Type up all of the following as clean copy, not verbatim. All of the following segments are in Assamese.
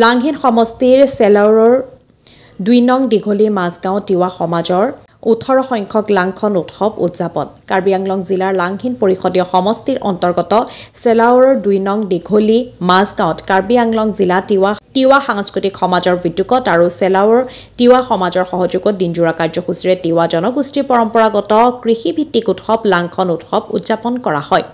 লাংহিন সমষ্টিৰ চেলাউৰৰ ২ নং দীঘলী মাজগাঁও তিৱা সমাজৰ ১৮ সংখ্যক লাংখন উৎসৱ উদযাপন কাৰ্বি আংলং জিলাৰ লাংহিন পৰিষদীয় সমষ্টিৰ অন্তৰ্গত চেলাউৰৰ ২ নং দীঘলী মাজগাঁৱত কাৰ্বি আংলং জিলা তিৱা সাংস্কৃতিক সমাজৰ বিদ্যুকত আৰু চেলাউৰ তিৱা সমাজৰ সহযোগত দিনজোৰা কাৰ্যসূচীৰে তিৱা জনগোষ্ঠীৰ পৰম্পৰাগত কৃষিভিত্তিক উৎসৱ লাংখন উৎসৱ উদযাপন কৰা হয়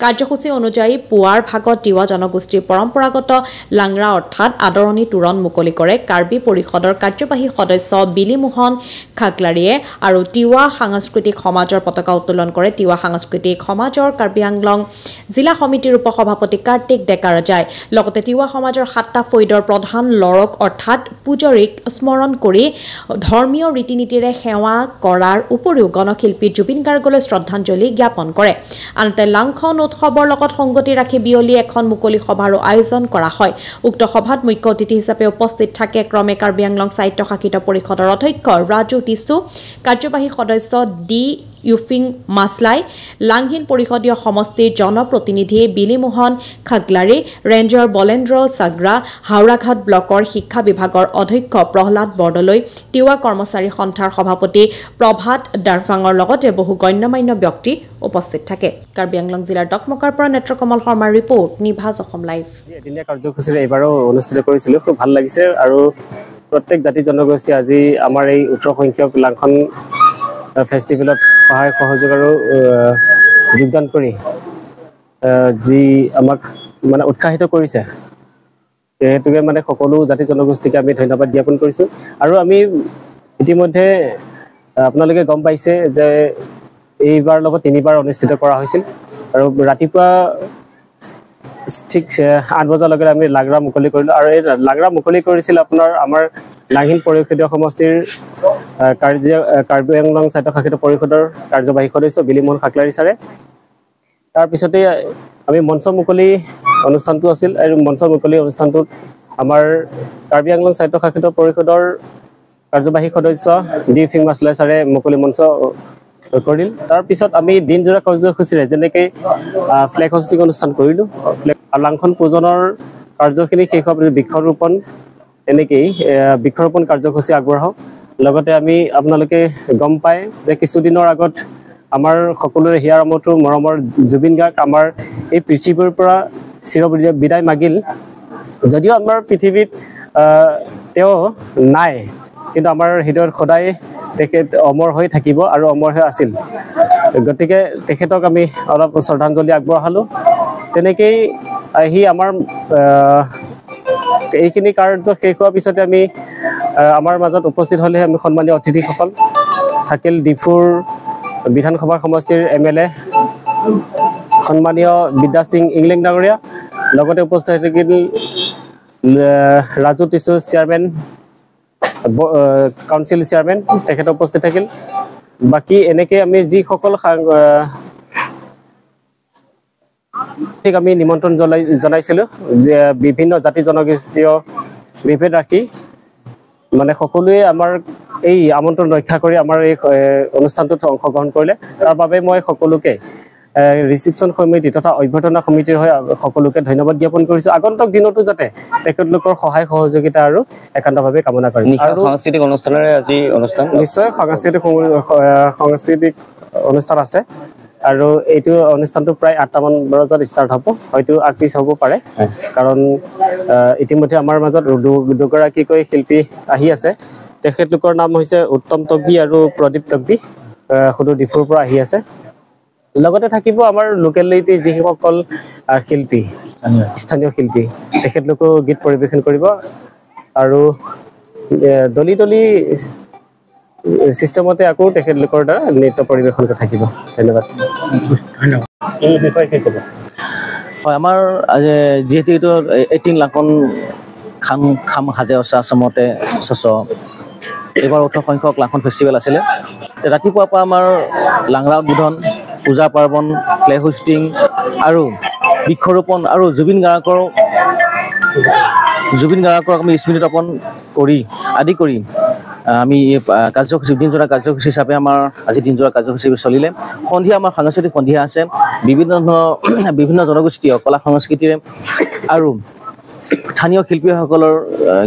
কাৰ্যসূচী অনুযায়ী পুৱাৰ ভাগত তিৱা জনগোষ্ঠীৰ পৰম্পৰাগত লাংৰা অৰ্থাৎ আদৰণি তোৰণ মুকলি কৰে কাৰ্বি পৰিষদৰ কাৰ্যবাহী সদস্য বিলিমোহন খাকলাৰীয়ে আৰু তিৱা সাংস্কৃতিক সমাজৰ পতাকা উত্তোলন কৰে তিৱা সাংস্কৃতিক সমাজৰ কাৰ্বি আংলং জিলা সমিতিৰ উপসভাপতি কাৰ্তিক ডেকা ৰজাই লগতে তিৱা সমাজৰ ৭টা ফৈদৰ প্ৰধান লৰক অৰ্থাৎ পূজৰীক স্মৰণ কৰি ধৰ্মীয় ৰীতি-নীতিৰে সেৱা কৰাৰ উপৰিও গণশিল্পী জুবিন গাৰ্গলৈ শ্ৰদ্ধাঞ্জলি জ্ঞাপন কৰে আনহাতে লাংখন উৎসৱৰ লগত সংগতি ৰাখি বিয়লি এখন মুকলি সভাৰো আয়োজন কৰা হয় উক্ত সভাত মুখ্য অতিথি হিচাপে উপস্থিত থাকে ক্ৰমে কাৰ্বি আংলং সাহিত্য শাসিত পৰিষদৰ অধ্যক্ষ ৰাজু টিছু কাৰ্যবাহী সদস্য ডি ইউফিং মাছলাই লাংহিন পৰিষদীয় সমষ্টিৰ জনপ্ৰতিনিধি বিলিমোহন খাগলাৰী ৰেঞ্জাৰ বলেন্দ্ৰ সাগৰা হাওৰাঘাট ব্লকৰ শিক্ষা বিভাগৰ অধ্যক্ষ প্ৰহ্লাদ বৰদলৈ তিৱা কৰ্মচাৰী সন্থাৰ সভাপতি প্ৰভাত দাৰফাঙৰ লগতে বহু গণ্যমান্য ব্যক্তি উপস্থিত থাকে কাৰ্বি আংলং জিলাৰ ডকমকাৰ পৰা নেত্ৰকমল শৰ্মাৰ ৰিপৰ্ট নিভাজ অসম লাইভ এদিনীয়া কাৰ্যসূচীৰে এবাৰো অনুষ্ঠিত কৰিছিলোঁ খুব ভাল লাগিছে আৰু প্ৰত্যেক জাতি জনগোষ্ঠী আজি আমাৰ এই ১৮ সংখ্যক লাংখন ফেষ্টিভেলত সহায় সহযোগ আৰু যোগদান কৰি যি আমাক মানে উৎসাহিত কৰিছে হেতুকে মানে সকলো জাতি জনগোষ্ঠীকে আমি ধন্যবাদ জ্ঞাপন কৰিছোঁ আৰু আমি ইতিমধ্যে আপোনালোকে গম পাইছে যে এইবাৰ লগত ৩বাৰ অনুষ্ঠিত কৰা হৈছিল আৰু ৰাতিপুৱা ঠিক ৮ বজালৈকে আমি লাগৰা মুকলি কৰিলোঁ আৰু এই লাগৰা মুকলি কৰিছিল আপোনাৰ আমাৰ লাংহিন পৰিষদীয় সমষ্টিৰ কাৰ্বি আংলং সাহিত্য শাসিত পৰিষদৰ কাৰ্যবাহী সদস্য বিলিমোহন খাকলাৰী ছাৰে তাৰপিছতে আমি মঞ্চ মুকলি অনুষ্ঠানটো আছিল আৰু মঞ্চ মুকলি অনুষ্ঠানটোত আমাৰ কাৰ্বি আংলং সাহিত্য শাসিত পৰিষদৰ কাৰ্যবাহী সদস্য ডি ফিং মাছলাই ছাৰে মুকলি মঞ্চ কৰিল তাৰপিছত আমি দিনজোৰা কাৰ্যসূচীৰে যেনেকৈ ফ্লেগ হোষ্টিং অনুষ্ঠান কৰিলোঁ লাংখন পূজনৰ কাৰ্যখিনি শেষ হোৱাৰ পিছত বৃক্ষৰোপণ এনেকেই বৃক্ষৰোপণ কাৰ্যসূচী আগবঢ়াওঁ লগতে আমি আপোনালোকে গম পায় যে কিছুদিনৰ আগত আমাৰ সকলোৰে হিয়াৰ আমঠু মৰমৰ জুবিন গাৰ্গ আমাৰ এই পৃথিৱীৰ পৰা চিৰবিদায় মাগিল যদিও আমাৰ পৃথিৱীত তেওঁ নাই কিন্তু আমাৰ হৃদয়ত সদায় তেখেত অমৰ হৈ থাকিব আৰু অমৰ হৈ আছিল গতিকে তেখেতক আমি অলপ শ্ৰদ্ধাঞ্জলি আগবঢ়ালোঁ তেনেকেই আহি আমাৰ এইখিনি কাৰ্য শেষ হোৱাৰ পিছতে আমি আমাৰ মাজত উপস্থিত হ'লে আমি সন্মানীয় অতিথিসকল থাকিল ডিফুৰ বিধানসভাৰ সমষ্টিৰ MLA সন্মানীয় বিদ্যা সিং ইংলেং ডাঙৰীয়া লগতে উপস্থিত থাকিল Raju tissue chairman council chairman তেখেত উপস্থিত থাকিল বাকি এনেকৈ আমি যিসকল ঠিক আমি নিমন্ত্ৰণ জনাইছিলোঁ যে বিভিন্ন জাতি জনগোষ্ঠীয় বিভেদ ৰাখি মানে সকলোৱে আমাৰ এই আমন্ত্ৰণ ৰক্ষা কৰি আমাৰ এই অনুষ্ঠানটোত অংশগ্ৰহণ কৰিলে তাৰ বাবে মই সকলোকে ৰিচিপশ্যন সমিতি তথা অভ্যৰ্থনা সমিতিৰ হৈ সকলোকে ধন্যবাদ জ্ঞাপন কৰিছোঁ আগন্তুক দিনতো যাতে তেখেতলোকৰ সহায় সহযোগিতা আৰু একান্তভাৱে কামনা কৰিম আৰু সাংস্কৃতিক অনুষ্ঠানেৰে আজি অনুষ্ঠান নিশ্চয় সাংস্কৃতিক অনুষ্ঠান আছে আৰু এইটো অনুষ্ঠানটো প্ৰায় ৮টামান বজাত ষ্টাৰ্ট হ'ব হয়তো আগপিছ হ'ব পাৰে কাৰণ ইতিমধ্যে আমাৰ মাজত দুগৰাকীকৈ শিল্পী আহি আছে তেখেতলোকৰ নাম হৈছে উত্তম তকবি আৰু প্ৰদীপ তকবি সুদূৰ ডিফুৰ পৰা আহি আছে লগতে থাকিব আমাৰ লোকেলিটি যিসকল শিল্পী স্থানীয় শিল্পী তেখেতলোকেও গীত পৰিৱেশন কৰিব আৰু দলি চিষ্টেমতে আকৌ তেখেতলোকৰ দ্বাৰা নৃত্য পৰিৱেশন থাকিব ধন্যবাদ এই বিষয়ে কি ক'ব হয় আমাৰ যিহেতু এইটো 18 লাখন খাম হাজে আছামতে এইবাৰ 18 সংখ্যক লাখন ফেষ্টিভেল আছিলে ৰাতিপুৱাৰ পৰা আমাৰ লাংৰা উদ্বোধন পূজা পাৰ্বণ ফ্লেগ হোষ্টিং আৰু বৃক্ষৰোপণ আৰু জুবিন গাৰ্গক আমি স্মৃতি তৰ্পণ কৰি আদি কৰি আমি কাৰ্যসূচী দিনজোৰা কাৰ্যসূচী হিচাপে আমাৰ আজি দিনজোৰা কাৰ্যসূচী চলিলে সন্ধিয়া আমাৰ সাংস্কৃতিক সন্ধিয়া আছে বিভিন্ন জনগোষ্ঠীয় কলা সংস্কৃতিৰে আৰু স্থানীয় শিল্পীসকলৰ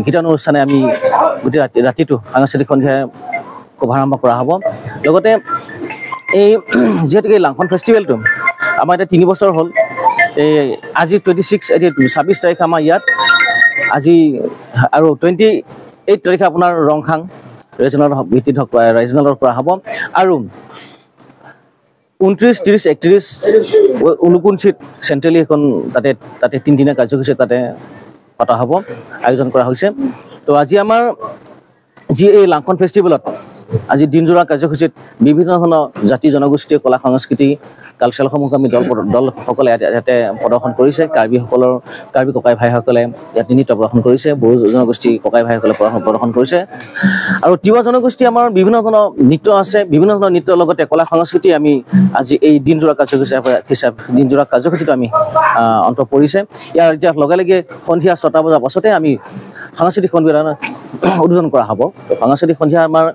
গীতানুষ্ঠানে আমি গোটেই ৰাতিটো সাংস্কৃতিক সন্ধিয়া শুভাৰম্ভ কৰা হ'ব। লগতে এই যিহেতুকে লাংখন ফেষ্টিভেলটো আমাৰ এতিয়া 3 বছৰ হ'ল। এই আজি 26 তাৰিখে আমাৰ ইয়াত আজি আৰু 28 তাৰিখে আপোনাৰ ৰংখাং ৰিজনেল ভিত্তিত ৰিজনেলত কৰা হ'ব আৰু 29, 30, 31 উলুকুঞ্চিত চেণ্ট্ৰেলি এখন তাতে 3 দিনীয়া কাৰ্যসূচী তাতে পতা হ'ব, আয়োজন কৰা হৈছে। তো আজি আমাৰ যি এই লাংখন ফেষ্টিভেলত আজি দিনজোৰা কাৰ্যসূচীত বিভিন্ন ধৰণৰ জাতি জনগোষ্ঠীয় কলা সংস্কৃতি কালচাৰসমূহ আমি দলসকলে ইয়াতে প্ৰদৰ্শন কৰিছে। কাৰ্বি ককাই ভাইসকলে ইয়াত নৃত্য প্ৰদৰ্শন কৰিছে, বড়ো জনগোষ্ঠী ককাই ভাইসকলে প্ৰদৰ্শন কৰিছে আৰু তিৱা জনগোষ্ঠী আমাৰ বিভিন্ন ধৰণৰ নৃত্য আছে। বিভিন্ন ধৰণৰ নৃত্যৰ লগতে কলা সংস্কৃতি আমি আজি এই দিনজোৰা কাৰ্যসূচীটো আমি অন্ত পৰিছে। ইয়াৰ এতিয়া লগে সন্ধিয়া 6টা বজাৰ পাছতে আমি সাংস্কৃতিক সন্ধিয়া উদ্বোধন কৰা হ'ব। সাংস্কৃতিক সন্ধিয়া আমাৰ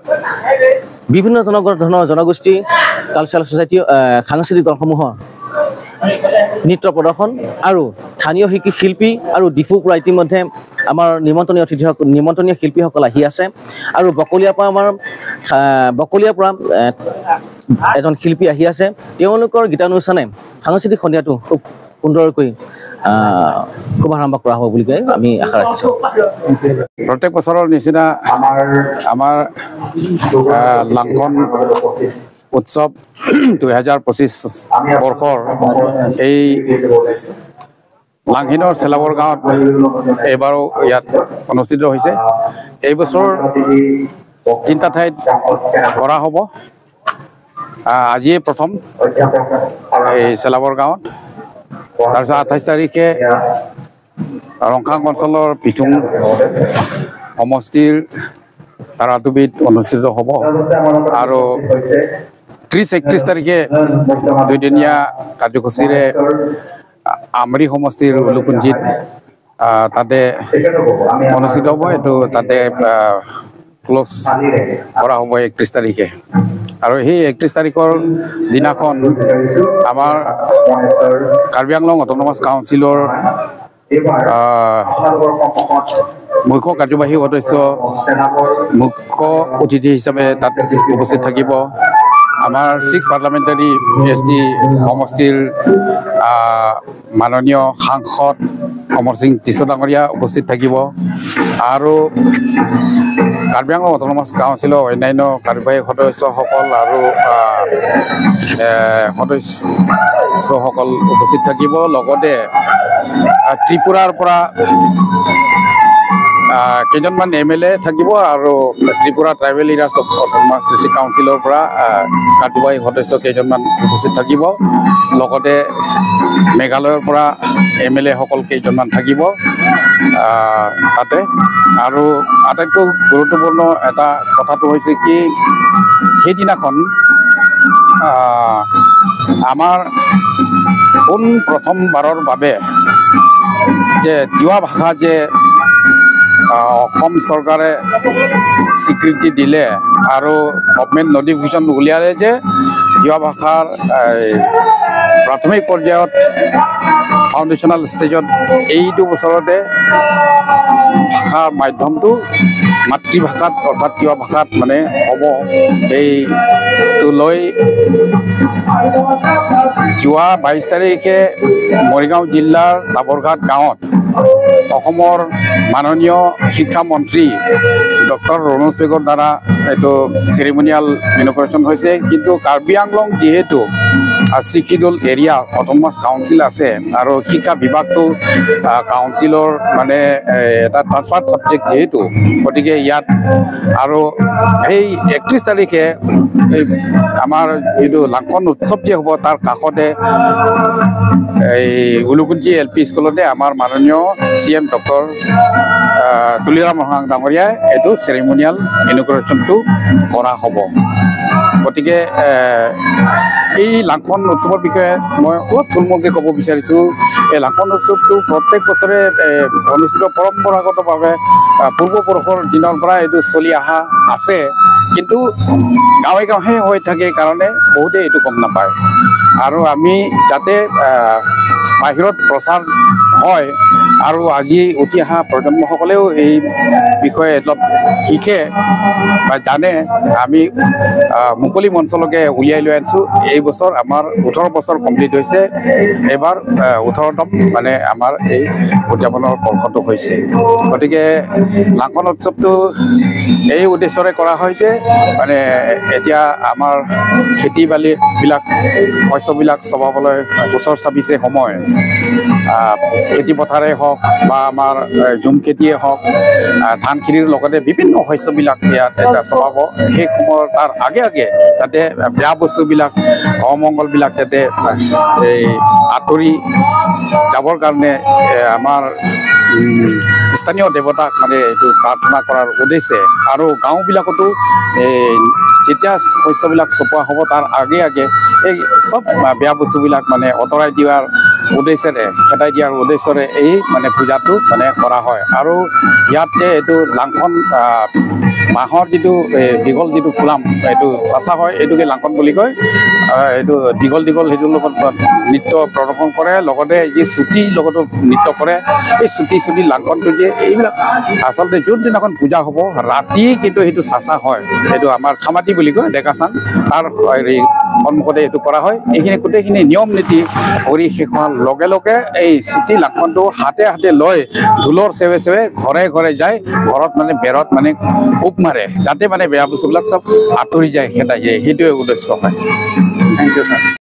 বিভিন্ন ধৰণৰ জনগোষ্ঠী কালচাৰেল ছ'চাইটি সাংস্কৃতিক দলসমূহৰ নৃত্য প্ৰদৰ্শন আৰু স্থানীয় শিল্পী আৰু ডিফুৰ ইতিমধ্যে আমাৰ নিমন্ত্ৰণীয় শিল্পীসকল আহি আছে আৰু বকলিয়াৰ পৰা এজন শিল্পী আহি আছে। তেওঁলোকৰ গীতানুষ্ঠানে সাংস্কৃতিক সন্ধিয়াটো খুব সুন্দৰকৈ শুভাৰম্ভ কৰা হ'ব বুলি আমি আশা ৰাখিছোঁ। প্ৰত্যেক বছৰৰ নিচিনা আমাৰ লাংখন উৎসৱ 2025 বৰ্ষৰ এই লাংহিনৰ চেলাবৰ গাঁৱত এইবাৰো ইয়াত অনুষ্ঠিত হৈছে। এই বছৰ 3টা ঠাইত কৰা হ'ব। আজিয়ে প্ৰথম এই চেলাবৰ গাঁৱত, তাৰপিছত 28 তাৰিখে ৰংখাং অঞ্চলৰ পিঠুং সমষ্টিৰ তাৰাটুবিত অনুষ্ঠিত হ'ব আৰু 30-31 তাৰিখে 2দিনীয়া কাৰ্যসূচীৰে আমৰি সমষ্টিৰ উলুকুঞ্চিত তাতে অনুষ্ঠিত হ'ব। এইটো তাতে ক্ল'জ কৰা হ'ব 31 তাৰিখে আৰু সেই 31 তাৰিখৰ দিনাখন আমাৰ কাৰ্বি আংলং অট'নমাছ কাউন্সিলৰ মুখ্য কাৰ্যবাহী সদস্য মুখ্য অতিথি হিচাপে তাত উপস্থিত থাকিব। আমাৰ 6 পাৰ্লামেণ্টাৰী PhD সমষ্টিৰ মাননীয় সাংসদ অমৰ সিং টিছ ডাঙৰীয়া উপস্থিত থাকিব আৰু কাৰ্বি আংলং অট'নমাছ কাউন্সিলৰ অন্যান্য কাৰ্যবাহী সদস্যসকল আৰু সদস্যসকল উপস্থিত থাকিব। লগতে ত্ৰিপুৰাৰ পৰা কেইজনমান MLA থাকিব আৰু Tripura tribal areas autonomous district কাউন্সিলৰ পৰা কাৰ্যবাহী সদস্য কেইজনমান উপস্থিত থাকিব। লগতে মেঘালয়ৰ পৰা MLA সকল কেইজনমান থাকিব তাতে। আৰু আটাইতকৈ গুৰুত্বপূৰ্ণ এটা কথাটো হৈছে কি, সেইদিনাখন আমাৰ প্ৰথমবাৰৰ বাবে যে তিৱা ভাষা যে অসম চৰকাৰে স্বীকৃতি দিলে আৰু গভৰ্ণমেণ্ট নটিফিকেশ্যন উলিয়ালে যে তিৱা ভাষাৰ প্ৰাথমিক পৰ্যায়ত ফাউণ্ডেশ্যনেল ষ্টেজত এইটো বছৰতে ভাষাৰ মাধ্যমটো মাতৃভাষাত অৰ্থাৎ তিৱা ভাষাত মানে হ'ব। এইটো লৈ যোৱা 22 তাৰিখে মৰিগাঁও জিলাৰ লাবৰঘাট গাঁৱত অসমৰ মাননীয় শিক্ষামন্ত্ৰী ডক্টৰ ৰণোজ পেগুৰ দ্বাৰা এইটো চেৰিমনিয়েল ইন'গ্ৰেশ্যন হৈছে। কিন্তু কাৰ্বি আংলং যিহেতু শিডিউল এৰিয়া অট'নমাছ কাউন্সিল আছে আৰু শিক্ষা বিভাগটো কাউন্সিলৰ মানে এটা ট্ৰান্সফাৰ ছাবজেক্ট যিহেতু, গতিকে ইয়াত আৰু সেই 31 তাৰিখে এই আমাৰ যিটো লাংখন উৎসৱ যে হ'ব তাৰ কাষতে এই উলুকুঞ্চি LP স্কুলতে আমাৰ মাননীয় CM ডক্টৰ তুলিৰাম মহাং ডাঙৰীয়াই এইটো চেৰিমনিয়েল ইন'গ্ৰেশ্যনটো কৰা হ'ব। গতিকে এই লাংখন উৎসৱৰ বিষয়ে মই অলপ থুলমূলকৈ ক'ব বিচাৰিছোঁ। এই লাংখন উৎসৱটো প্ৰত্যেক বছৰে অনুষ্ঠিত পৰম্পৰাগতভাৱে পূৰ্বপুৰুষৰ দিনৰ পৰা এইটো চলি অহা আছে, কিন্তু গাঁৱে গাঁৱে হৈ থাকে কাৰণে বহুতে এইটো গম নাপায়। আৰু আমি যাতে বাহিৰত প্ৰচাৰ হয় আৰু আজি উঠি অহা প্ৰজন্মসকলেও এই বিষয়ে অলপ শিকে বা জানে। আমি মুকলি মঞ্চলৈকে উলিয়াই লৈ আনিছোঁ। এই বছৰ আমাৰ 18 বছৰ কমপ্লিট হৈছে। এইবাৰ 18তম মানে আমাৰ এই উদযাপনৰ বৰ্ষটো হৈছে। গতিকে লাংখন উৎসৱটো এই উদ্দেশ্যৰে কৰা হয় যে মানে এতিয়া আমাৰ খেতি বালিবিলাক শস্যবিলাক চপাবলৈ ওচৰ চাপিছে সময়। খেতি পথাৰে হওক বা আমাৰ ঝুম খেতিয়ে হওক, ধান খেতিৰ লগতে বিভিন্ন শস্যবিলাক ইয়াত এটা চপাব। সেই সময়ৰ তাৰ আগে আগে যাতে বেয়া বস্তুবিলাক অমংগলবিলাক যাতে এই আঁতৰি যাবৰ কাৰণে আমাৰ স্থানীয় দেৱতাক মানে এইটো প্ৰাৰ্থনা কৰাৰ উদ্দেশ্যে আৰু গাঁওবিলাকতো যেতিয়া শস্যবিলাক চপোৱা হ'ব তাৰ আগে আগে এই চব বেয়া বস্তুবিলাক মানে আঁতৰাই দিয়াৰ উদ্দেশ্যেৰে খেদাই দিয়াৰ উদ্দেশ্যৰে এই মানে পূজাটো মানে কৰা হয়। আৰু ইয়াত যে এইটো লাংখন মাহৰ যিটো দীঘল যিটো ফুলাম এইটো চাচা হয়, এইটোকে লাংখন বুলি কয়। এইটো দীঘল দীঘল সেইটোৰ লগত নৃত্য প্ৰদৰ্শন কৰে, লগতে যি চুটিৰ লগতো নৃত্য কৰে। এই চুটি লাংখনটো যে এইবিলাক আচলতে যোনদিনাখন পূজা হ'ব ৰাতি কিন্তু সেইটো চাচা হয়। এইটো আমাৰ খামাটি বুলি কয়, ডেকাচাং তাৰ হেৰি সন্মুখতে এইটো কৰা হয়। এইখিনি গোটেইখিনি নিয়ম নীতি কৰি শেষ হোৱাৰ লগে লগে এই চুটি লাংখনটো হাতে হাতে লৈ ঢোলৰ চেৱে চেৱে ঘৰে ঘৰে যায়, ঘৰত মানে বেৰত মানে কোব মাৰে যাতে মানে বেয়া বস্তুবিলাক চব আঁতৰি যায়, খেদাই যায়। সেইটোৱে উদ্দেশ্য হয়। Thank you sir.